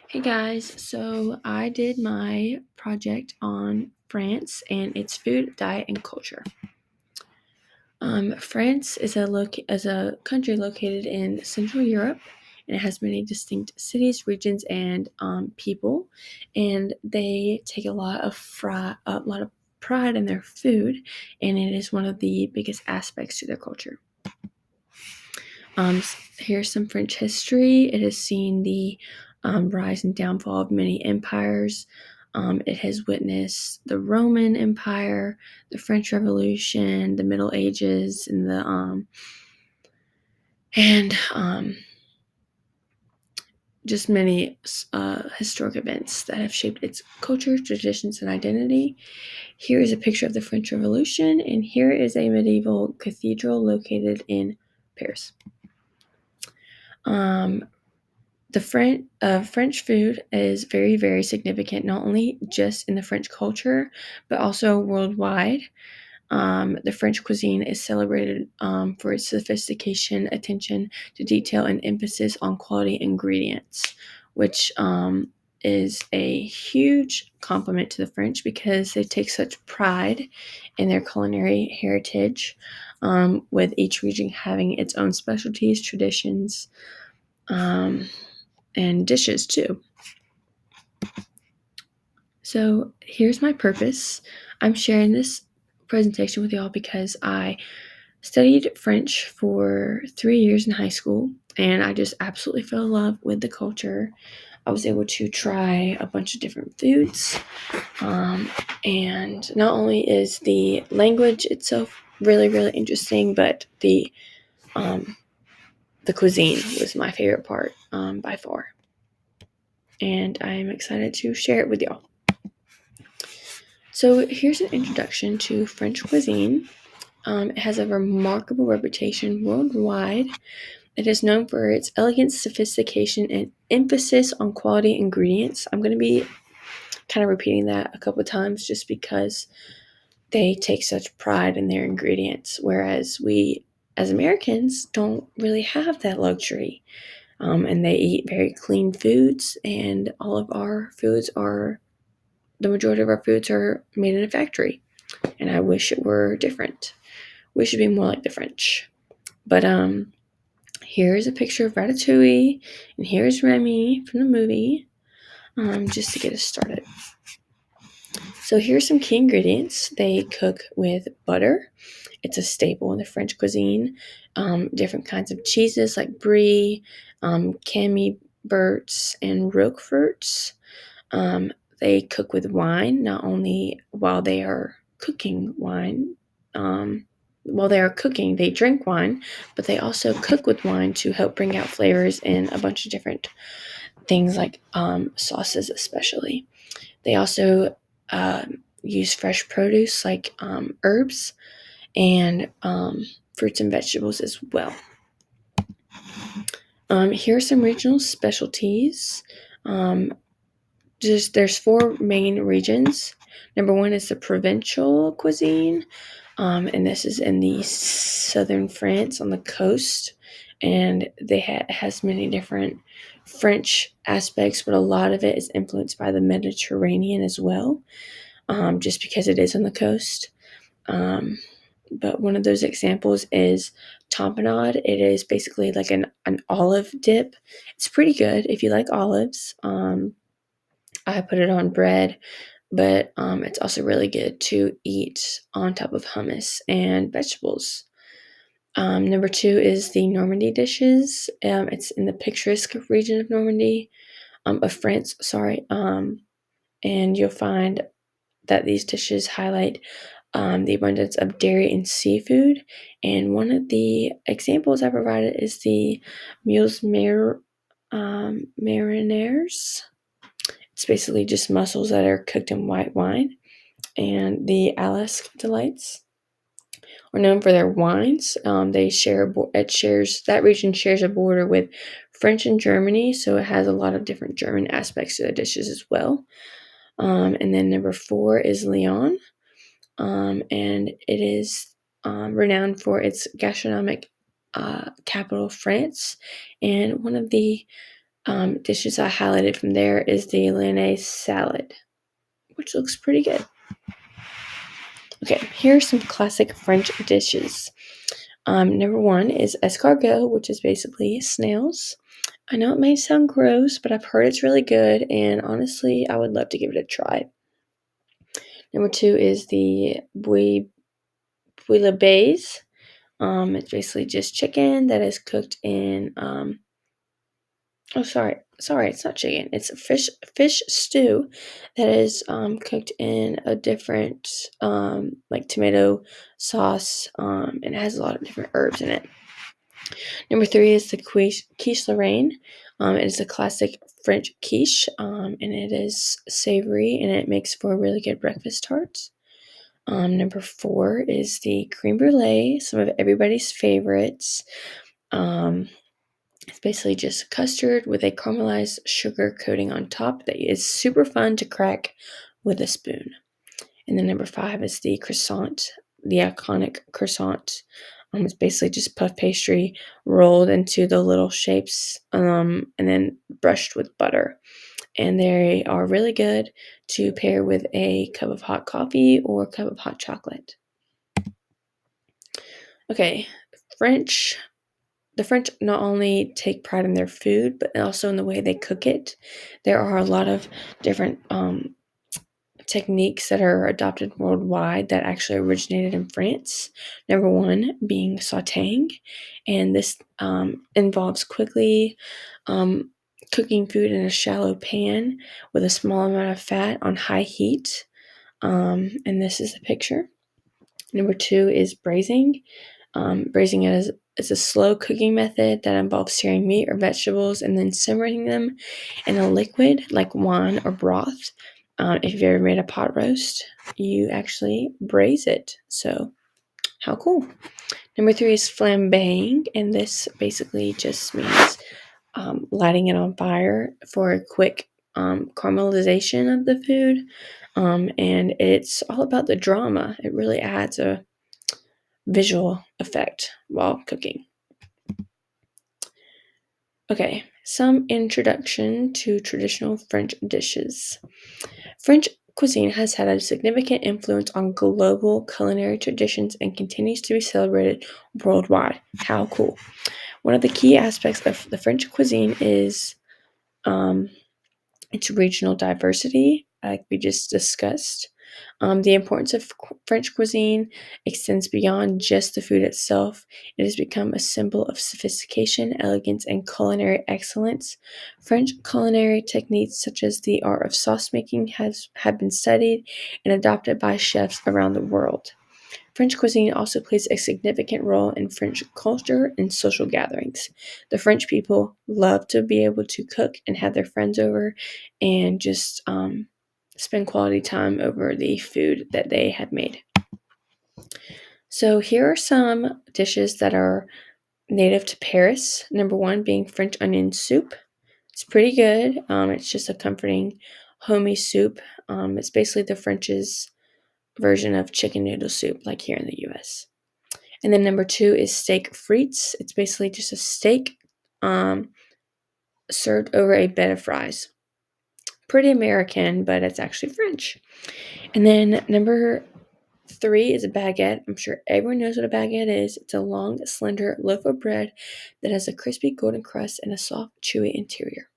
Hey guys, so I did my project on France and its food, diet, and culture. France is a country located in Central Europe, and it has many distinct cities, regions, and people. And they take a lot of pride in their food, and it is one of the biggest aspects to their culture. Here's some French history. It has seen the rise and downfall of many empires. It has witnessed the Roman Empire, the French Revolution, the Middle Ages, and just many historic events that have shaped its culture, traditions, and identity. Here is a picture of the French Revolution, and here is a medieval cathedral located in Paris. The French food is very, very significant, not only just in the French culture, but also worldwide. The French cuisine is celebrated for its sophistication, attention to detail, and emphasis on quality ingredients, which is a huge compliment to the French because they take such pride in their culinary heritage, with each region having its own specialties, traditions, and dishes too. So here's my purpose. I'm sharing this presentation with y'all because I studied French for 3 years in high school, and I just absolutely fell in love with the culture. I was able to try a bunch of different foods, and not only is the language itself really, really interesting, but the cuisine was my favorite part by far. And I'm excited to share it with y'all. So here's an introduction to French cuisine. It has a remarkable reputation worldwide. It is known for its elegance, sophistication, and emphasis on quality ingredients. I'm going to be kind of repeating that a couple of times just because they take such pride in their ingredients, whereas we as Americans don't really have that luxury. And they eat very clean foods, and the majority of our foods are made in a factory. And I wish it were different. We should be more like the French. But here's a picture of Ratatouille, and here's Remy from the movie, just to get us started. So here's some key ingredients. They cook with butter. It's a staple in the French cuisine. Different kinds of cheeses like brie, camemberts, and roqueforts. They cook with wine, not only while they are cooking wine. While they are cooking, they drink wine, but they also cook with wine to help bring out flavors in a bunch of different things like sauces, especially. They also use fresh produce like herbs and fruits and vegetables as well. Here are some regional specialties. There's four main regions. Number one is the provincial cuisine, and this is in the southern France on the coast, and has many different French aspects, but a lot of it is influenced by the Mediterranean as well, just because it is on the coast. But one of those examples is tapenade. It is basically like an olive dip. It's pretty good if you like olives. I put it on bread, but it's also really good to eat on top of hummus and vegetables. Number two is the Normandy dishes. It's in the picturesque region of Normandy, of France, sorry. And you'll find that these dishes highlight the abundance of dairy and seafood. And one of the examples I provided is the mules marinaires. It's basically just mussels that are cooked in white wine. And the Alice delights are known for their wines. That region shares a border with French and Germany, so it has a lot of different German aspects to the dishes as well. And then number four is Lyon, and it is renowned for its gastronomic capital, France, and one of the dishes I highlighted from there is the lyonnaise salad, which looks pretty good. Okay, here are some classic French dishes. Number one is escargot, which is basically snails. I know it may sound gross, but I've heard it's really good, and honestly, I would love to give it a try. Number two is the bouillabaisse. It's basically just chicken that is cooked in it's not chicken. It's a fish stew that is cooked in a different like tomato sauce, and it has a lot of different herbs in it. Number three is the quiche Lorraine. It is a classic French quiche, and it is savory and it makes for really good breakfast tarts. Number four is the creme brulee, some of everybody's favorites. It's basically just custard with a caramelized sugar coating on top that is super fun to crack with a spoon. And then number five is the croissant, the iconic croissant. It's basically just puff pastry rolled into the little shapes, and then brushed with butter. And they are really good to pair with a cup of hot coffee or a cup of hot chocolate. Okay, the French not only take pride in their food, but also in the way they cook it. There are a lot of different techniques that are adopted worldwide that actually originated in France. Number one being sautéing, and this involves quickly cooking food in a shallow pan with a small amount of fat on high heat. And this is a picture. Number two is braising. Braising is a slow cooking method that involves searing meat or vegetables and then simmering them in a liquid like wine or broth. If you've ever made a pot roast, you actually braise it. So, how cool. Number three is flambeing, and this basically just means lighting it on fire for a quick caramelization of the food. And it's all about the drama. It really adds a visual effect while cooking. Okay, some introduction to traditional French dishes. French cuisine has had a significant influence on global culinary traditions and continues to be celebrated worldwide. How cool. One of the key aspects of the French cuisine is its regional diversity, like we just discussed. The importance of French cuisine extends beyond just the food itself. It has become a symbol of sophistication, elegance, and culinary excellence. French culinary techniques, such as the art of sauce making, have been studied and adopted by chefs around the world. French cuisine also plays a significant role in French culture and social gatherings. The French people love to be able to cook and have their friends over and just spend quality time over the food that they had made. So here are some dishes that are native to Paris. Number one being French onion soup. It's pretty good. It's just a comforting, homey soup. It's basically the French's version of chicken noodle soup, like here in the U.S. And then number two is steak frites. It's basically just a steak served over a bed of fries. Pretty American, but it's actually French. And then number three is a baguette. I'm sure everyone knows what a baguette is. It's a long, slender loaf of bread that has a crispy golden crust and a soft, chewy interior.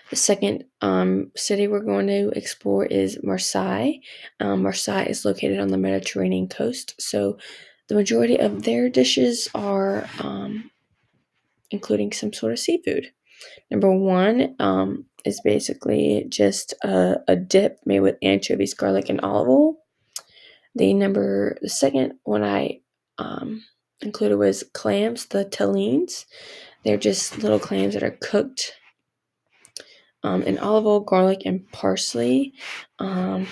The second city we're going to explore is Marseille. Marseille is located on the Mediterranean coast, so the majority of their dishes are including some sort of seafood. Number one is basically just a dip made with anchovies, garlic, and olive oil. The second one I included was clams, the tellines. They're just little clams that are cooked in olive oil, garlic, and parsley. And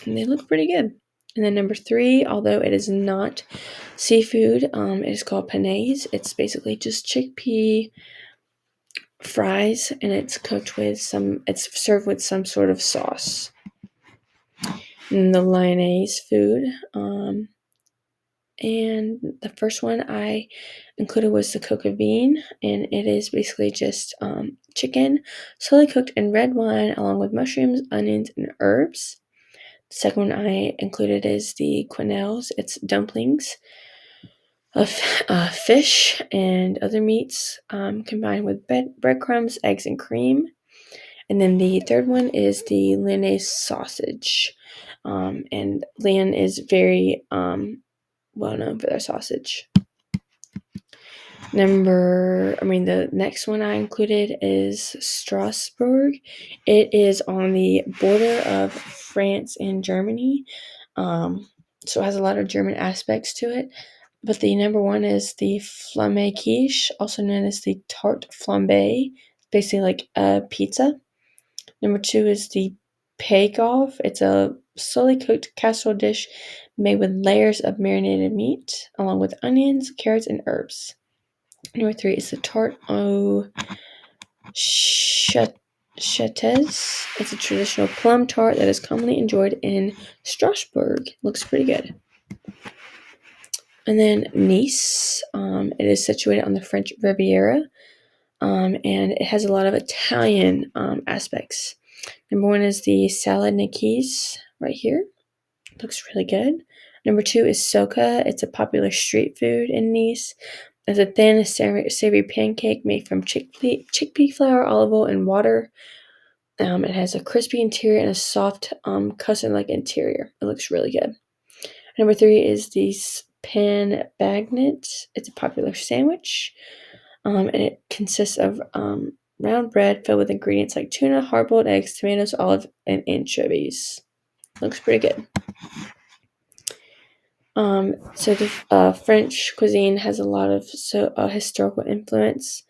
they look pretty good. And then number three, although it is not seafood, it is called panaise. It's basically just chickpea fries, and it's served with some sort of sauce. And the lyonnaise food, And the first one I included was the coq au vin, and it is basically just chicken slowly cooked in red wine along with mushrooms, onions, and herbs. The second one I included is the quenelles. It's dumplings of fish and other meats combined with breadcrumbs, eggs, and cream. And then the third one is the lyonnaise sausage. And Lyon is very well known for their sausage. The next one I included is Strasbourg. It is on the border of France and Germany. So it has a lot of German aspects to it. But the number one is the flamme quiche, also known as the tarte flambée, basically like a pizza. Number two is the Pegov. It's a slowly cooked casserole dish made with layers of marinated meat, along with onions, carrots, and herbs. Number three is the tarte aux châtaignes. It's a traditional plum tart that is commonly enjoyed in Strasbourg. Looks pretty good. And then Nice. It is situated on the French Riviera, and it has a lot of Italian aspects. Number one is the salad gnocchis right here. Looks really good. Number two is Soca. It's a popular street food in Nice. It's a thin, savory pancake made from chickpea flour, olive oil, and water. It has a crispy interior and a soft, custard-like interior. It looks really good. Number three is the pan bagnet. It's a popular sandwich, and it consists of round bread filled with ingredients like tuna, hard-boiled eggs, tomatoes, olive, and anchovies. Looks pretty good. So the French cuisine has a lot of historical influence.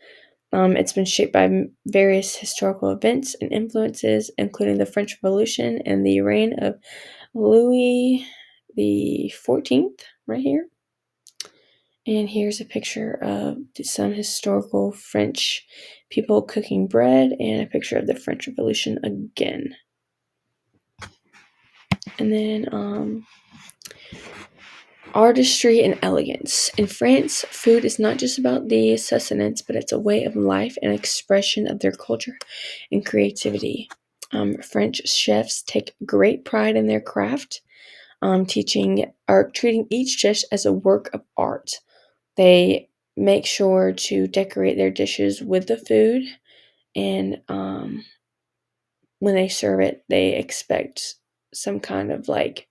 It's been shaped by various historical events and influences, including the French Revolution and the reign of Louis the 14th, right here. And here's a picture of some historical French people cooking bread and a picture of the French Revolution again. And then artistry and elegance. In France, food is not just about the sustenance, but it's a way of life and expression of their culture and creativity. French chefs take great pride in their craft, treating each dish as a work of art. They make sure to decorate their dishes with the food, and when they serve it, they expect some kind of like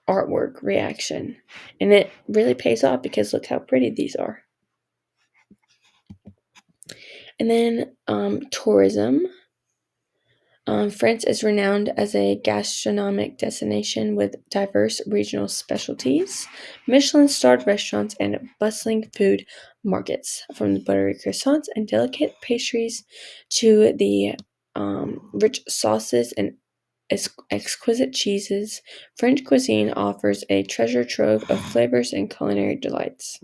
artwork reaction, and it really pays off because look how pretty these are. And then tourism. France is renowned as a gastronomic destination with diverse regional specialties, Michelin-starred restaurants, and bustling food markets. From the buttery croissants and delicate pastries to the rich sauces and exquisite cheeses, French cuisine offers a treasure trove of flavors and culinary delights.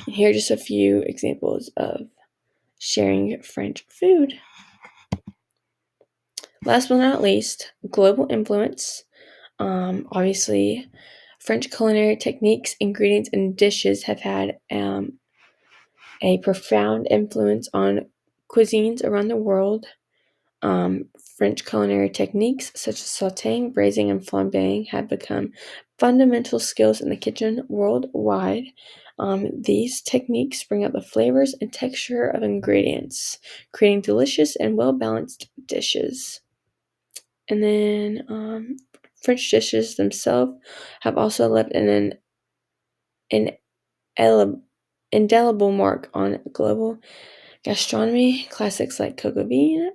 And here are just a few examples of sharing French food. Last but not least, global influence. Obviously, French culinary techniques, ingredients, and dishes have had a profound influence on cuisines around the world. French culinary techniques such as sautéing, braising, and flambeing have become fundamental skills in the kitchen worldwide. These techniques bring out the flavors and texture of ingredients, creating delicious and well-balanced dishes. And then French dishes themselves have also left an indelible mark on global gastronomy. Classics like coq au vin,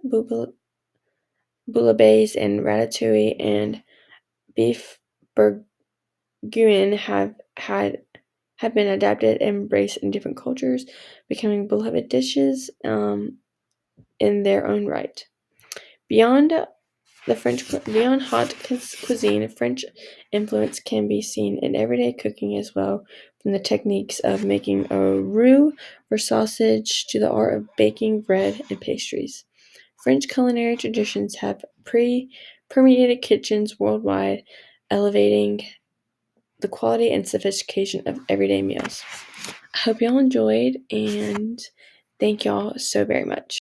bouillabaisse, and ratatouille, and beef bourguignon have been adapted and embraced in different cultures, becoming beloved dishes in their own right. Beyond hot cuisine, French influence can be seen in everyday cooking as well, from the techniques of making a roux or sausage to the art of baking bread and pastries. French culinary traditions have permeated kitchens worldwide, elevating the quality and sophistication of everyday meals. I hope y'all enjoyed, and thank y'all so very much.